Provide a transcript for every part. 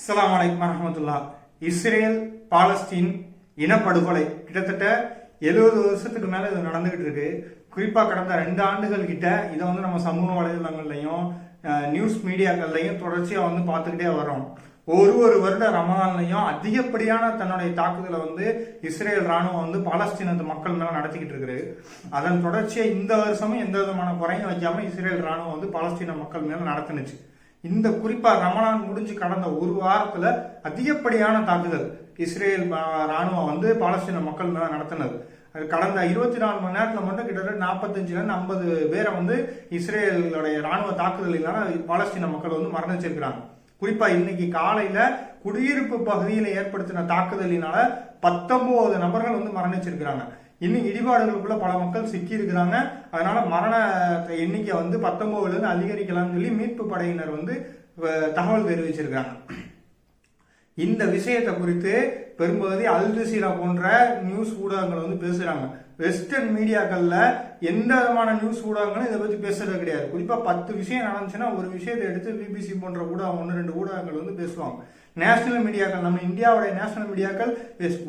அஸ்ஸலாமு அலைக்கும் வரஹ்மத்துல்லாஹ். இஸ்ரேல் பாலஸ்தீன் இனப்படுகொலை கிட்டத்தட்ட 70 வருஷத்துக்கு மேல இது நடந்துகிட்டு இருக்கு. குறிப்பா கடந்த 2 ஆண்டுகள் கிட்ட இதை நம்ம சமூக வலைதளங்கள்லையும் நியூஸ் மீடியாக்கள்லையும் தொடர்ச்சியா பார்த்துக்கிட்டே வரோம். ஒரு வருட ரமதான்லையும் அதிகப்படியான தன்னுடைய தாக்குதலை இஸ்ரேல் ராணுவம் பாலஸ்தீனத்து மக்கள் மேல நடத்திக்கிட்டு இருக்கு. அதன் தொடர்ச்சியா இந்த வருஷமும் எந்த விதமான குறையும் வைக்காம இஸ்ரேல் ராணுவம் பாலஸ்தீன மக்கள் மேல நடத்துனுச்சு. இந்த குறிப்பா ரமலான் முடிஞ்சு கடந்த ஒரு வாரத்துல அதிகப்படியான தாக்குதல் இஸ்ரேல் ராணுவம் பாலஸ்தீன மக்கள் மேல நடத்தினது. கடந்த 24 மணி நேரத்துல மட்டும் கிட்டத்தட்ட 45-50 பேரை இஸ்ரேலுடைய ராணுவ தாக்குதலினால பாலஸ்தீன மக்கள் மரணிச்சிருக்கிறாங்க. குறிப்பா இன்னைக்கு காலையில குடியிருப்பு பகுதியில ஏற்படுத்தின தாக்குதலினால 19 நபர்கள் மரணிச்சிருக்கிறாங்க. இன்னும் இடிபாடுகளுக்குள்ள பல மக்கள் சிக்கி இருக்கிறாங்க. அதனால மரண எண்ணிக்கை 19 அதிகரிக்கலாம்னு சொல்லி மீட்பு படையினர் தகவல் தெரிவிச்சிருக்காங்க. இந்த விஷயத்தை குறித்து பெரும்பகுதி அல் ஜசீரா போன்ற நியூஸ் ஊடகங்கள் பேசுறாங்க. வெஸ்டர்ன் மீடியாக்கள்ல எந்த விதமான நியூஸ் ஊடகங்களும் இதை பத்தி பேசுறது கிடையாது. குறிப்பா 10 விஷயம் நடந்துச்சுன்னா ஒரு விஷயத்தை எடுத்து பிபிசி போன்ற ஊடகம் 1-2 ஊடகங்கள் பேசுவாங்க. நேஷனல் மீடியாக்கள், நம்ம இந்தியாவுடைய நேஷனல் மீடியாக்கள்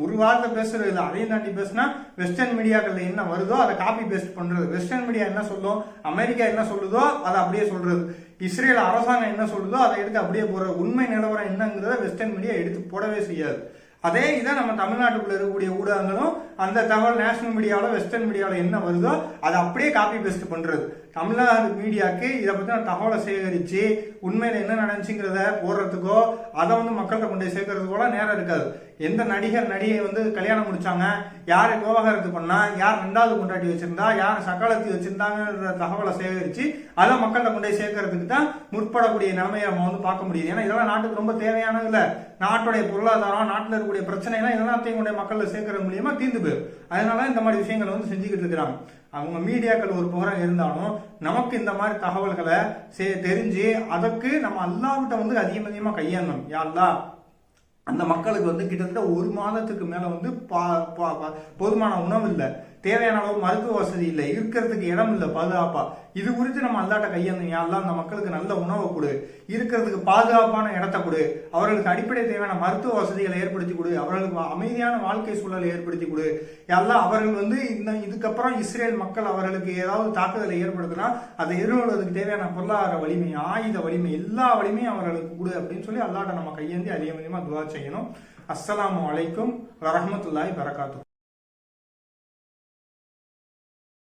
ஒரு வாரத்தை பேசுறது இல்லை. அதையும் தாண்டி பேசினா வெஸ்டர்ன் மீடியாக்கள்ல என்ன வருதோ அதை காப்பி பேஸ்ட் பண்றது. வெஸ்டர்ன் மீடியா என்ன சொல்லும், அமெரிக்கா என்ன சொல்லுதோ அதை அப்படியே சொல்றது. இஸ்ரேல் அரசாங்கம் என்ன சொல்லுதோ அதை எடுத்து அப்படியே போடுறது. உண்மை நிலவரம் என்னங்கிறத வெஸ்டர்ன் மீடியா எடுத்து போடவே செய்யாது. அதே இதை நம்ம தமிழ்நாட்டுக்குள்ள இருக்கக்கூடிய ஊடகங்களும் அந்த தகவல் நேஷனல் மீடியாவில் வெஸ்டர்ன் மீடியாவில் என்ன வருதோ அதை அப்படியே காப்பி பேஸ்ட் பண்றது. தமிழ்நாடு மீடியாவுக்கு இதை பத்தின தகவலை சேகரிச்சு உண்மையில என்ன நடந்துச்சுங்கிறத போடுறதுக்கோ அதை மக்கள்கிட்ட கொண்டு சேர்க்கறதுக்கோ நேரம் இருக்காது. எந்த நடிகர் நடிகை கல்யாணம் முடிச்சாங்க, யாரு விவாகரத்து பண்ணா, யார் 2வது கொண்டாட்டி வச்சிருந்தா, யார் சக்காலத்தி வச்சிருந்தாங்கிற தகவலை சேகரிச்சு அதை மக்கள்கிட்ட கொண்டு சேர்க்கறதுக்கு தான் முற்படக்கூடிய நிலைமையை நம்ம பார்க்க முடியுது. ஏன்னா இதெல்லாம் நாட்டுக்கு ரொம்ப தேவையானது இல்ல. நாட்டுடைய பொருளாதாரம், நாட்டில் இருக்கக்கூடிய பிரச்சனை எல்லாம் இதெல்லாம் கொண்ட மக்கள்ல சேர்க்கறது மூலியமா தீர்ந்து போயிடும். அதனால இந்த மாதிரி விஷயங்கள் செஞ்சுக்கிட்டு இருக்கிறாங்க. அவங்க மீடியாக்கள் ஒரு புறம் இருந்தாலும் நமக்கு இந்த மாதிரி தகவல்களை தெரிஞ்சு அதற்கு நம்ம அல்லாஹ்விட்ட அதிகமா கையாளணும். யா அல்லாஹ், அந்த மக்களுக்கு கிட்டத்தட்ட ஒரு மாதத்துக்கு மேல போதுமான உணவு இல்லை, தேவையான அளவு மருத்துவ வசதி இல்லை, இருக்கிறதுக்கு இடம் இல்லை பாதுகாப்பா. இது குறித்து நம்ம அல்லாட்ட கையாளணும். யா அல்லாஹ், அந்த மக்களுக்கு நல்ல உணவை கொடு, இருக்கிறதுக்கு பாதுகாப்பான இடத்த கொடு, அவர்களுக்கு அடிப்படை தேவையான மருத்துவ வசதிகளை ஏற்படுத்தி கொடு, அவர்களுக்கு அமைதியான வாழ்க்கை சூழலை ஏற்படுத்தி கொடு. யா அல்லாஹ், அவர்கள் இதுக்கப்புறம் இஸ்ரேல் மக்கள் அவர்களுக்கு ஏதாவது தாக்குதலை ஏற்படுத்தினா அதை எதிர்கொள்வதற்கு தேவையான பொருளாதார வலிமை, ஆயுத வலிமை, எல்லா வலிமையும் அவர்களுக்கு கொடு அப்படின்னு சொல்லி அல்லாட்ட நம்ம கையேந்தி அதிகமாக துவா செய்யணும். அஸ்ஸலாமு அலைக்கும் வரஹ்மத்துல்லாஹி வரகாத்துஹு.